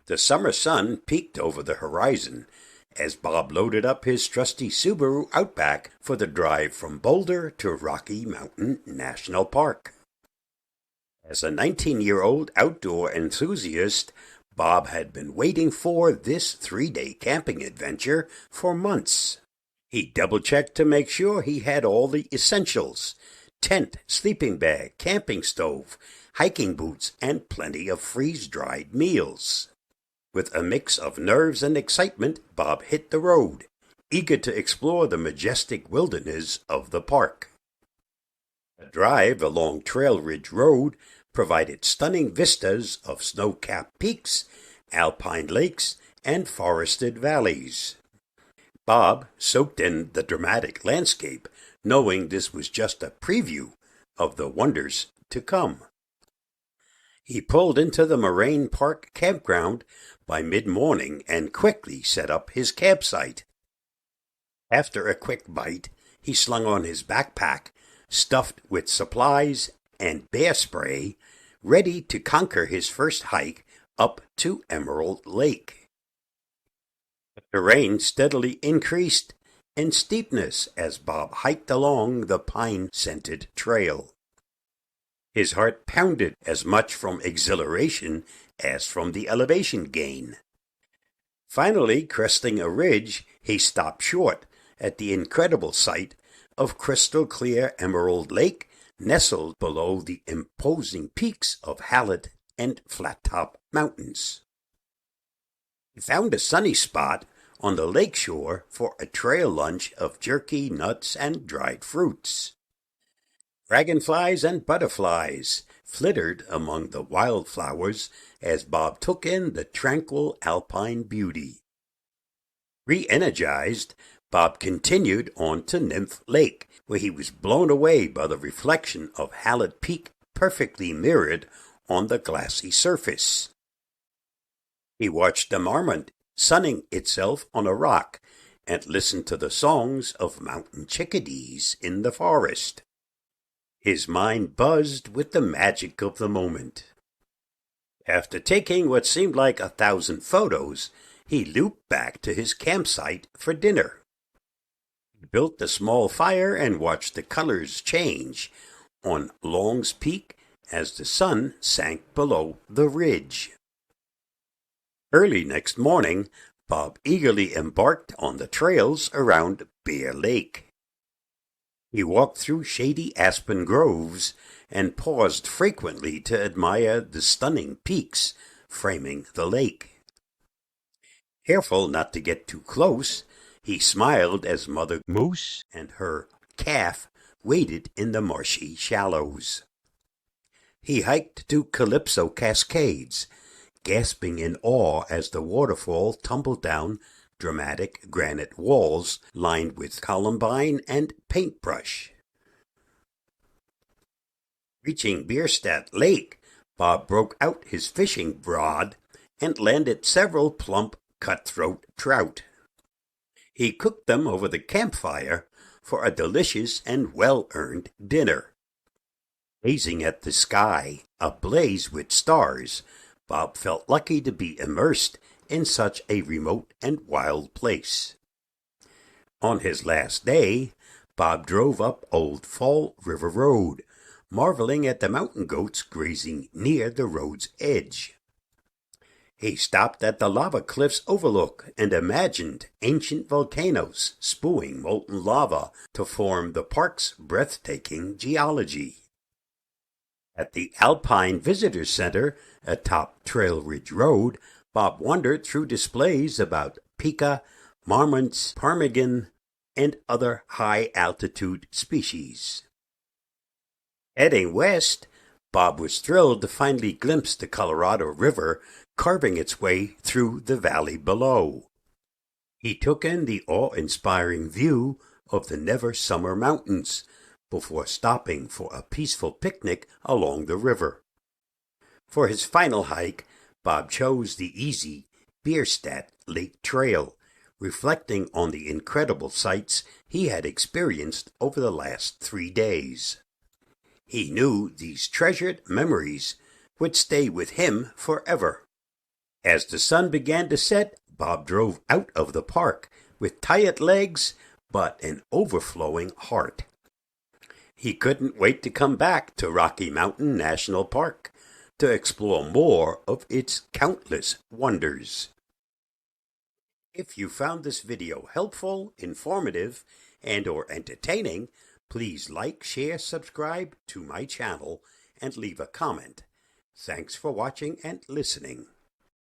The summer sun peeked over the horizon as Bob loaded up his trusty Subaru Outback for the drive from Boulder to Rocky Mountain National Park. As a 19-year-old outdoor enthusiast, Bob had been waiting for this 3-day camping adventure for months. He double-checked to make sure he had all the essentials: tent, sleeping bag, camping stove, hiking boots, and plenty of freeze-dried meals. With a mix of nerves and excitement, Bob hit the road, eager to explore the majestic wilderness of the park. A drive along Trail Ridge Road provided stunning vistas of snow-capped peaks, alpine lakes, and forested valleys. Bob soaked in the dramatic landscape, knowing this was just a preview of the wonders to come. He pulled into the Moraine Park campground by mid-morning and quickly set up his campsite. After a quick bite, he slung on his backpack, stuffed with supplies and bear spray, ready to conquer his first hike up to Emerald Lake. The terrain steadily increased in steepness as Bob hiked along the pine-scented trail. His heart pounded as much from exhilaration as from the elevation gain. Finally, cresting a ridge, he stopped short at the incredible sight of crystal-clear Emerald Lake, nestled below the imposing peaks of Hallett and Flattop Mountains. He found a sunny spot on the lakeshore for a trail lunch of jerky, nuts, and dried fruits. Dragonflies and butterflies flittered among the wildflowers as Bob took in the tranquil alpine beauty. Re-energized, Bob continued on to Nymph Lake, where he was blown away by the reflection of Hallett Peak perfectly mirrored on the glassy surface. He watched the marmot sunning itself on a rock and listened to the songs of mountain chickadees in the forest. His mind buzzed with the magic of the moment. After taking what seemed like 1,000 photos, he looped back to his campsite for dinner. He built a small fire and watched the colors change on Long's Peak as the sun sank below the ridge. Early next morning, Bob eagerly embarked on the trails around Bear Lake. He walked through shady aspen groves and paused frequently to admire the stunning peaks framing the lake. Careful not to get too close, he smiled as Mother Moose and her calf waded in the marshy shallows. He hiked to Calypso Cascades, gasping in awe as the waterfall tumbled down dramatic granite walls lined with columbine and paintbrush. Reaching Bierstadt Lake, Bob broke out his fishing rod and landed several plump cutthroat trout. He cooked them over the campfire for a delicious and well-earned dinner. Gazing at the sky, ablaze with stars, Bob felt lucky to be immersed in such a remote and wild place. On his last day, Bob drove up Old Fall River Road, marveling at the mountain goats grazing near the road's edge. He stopped at the lava cliff's overlook and imagined ancient volcanoes spewing molten lava to form the park's breathtaking geology. At the Alpine Visitor Center atop Trail Ridge Road, Bob wandered through displays about pika, marmots, ptarmigan, and other high-altitude species. Heading west, Bob was thrilled to finally glimpse the Colorado River carving its way through the valley below. He took in the awe-inspiring view of the Never Summer Mountains before stopping for a peaceful picnic along the river. For his final hike, Bob chose the easy Bierstadt Lake Trail, reflecting on the incredible sights he had experienced over the last 3 days. He knew these treasured memories would stay with him forever. As the sun began to set, Bob drove out of the park with tired legs but an overflowing heart. He couldn't wait to come back to Rocky Mountain National Park to explore more of its countless wonders. If you found this video helpful, informative, and/or entertaining, please like, share, subscribe to my channel, and leave a comment. Thanks for watching and listening.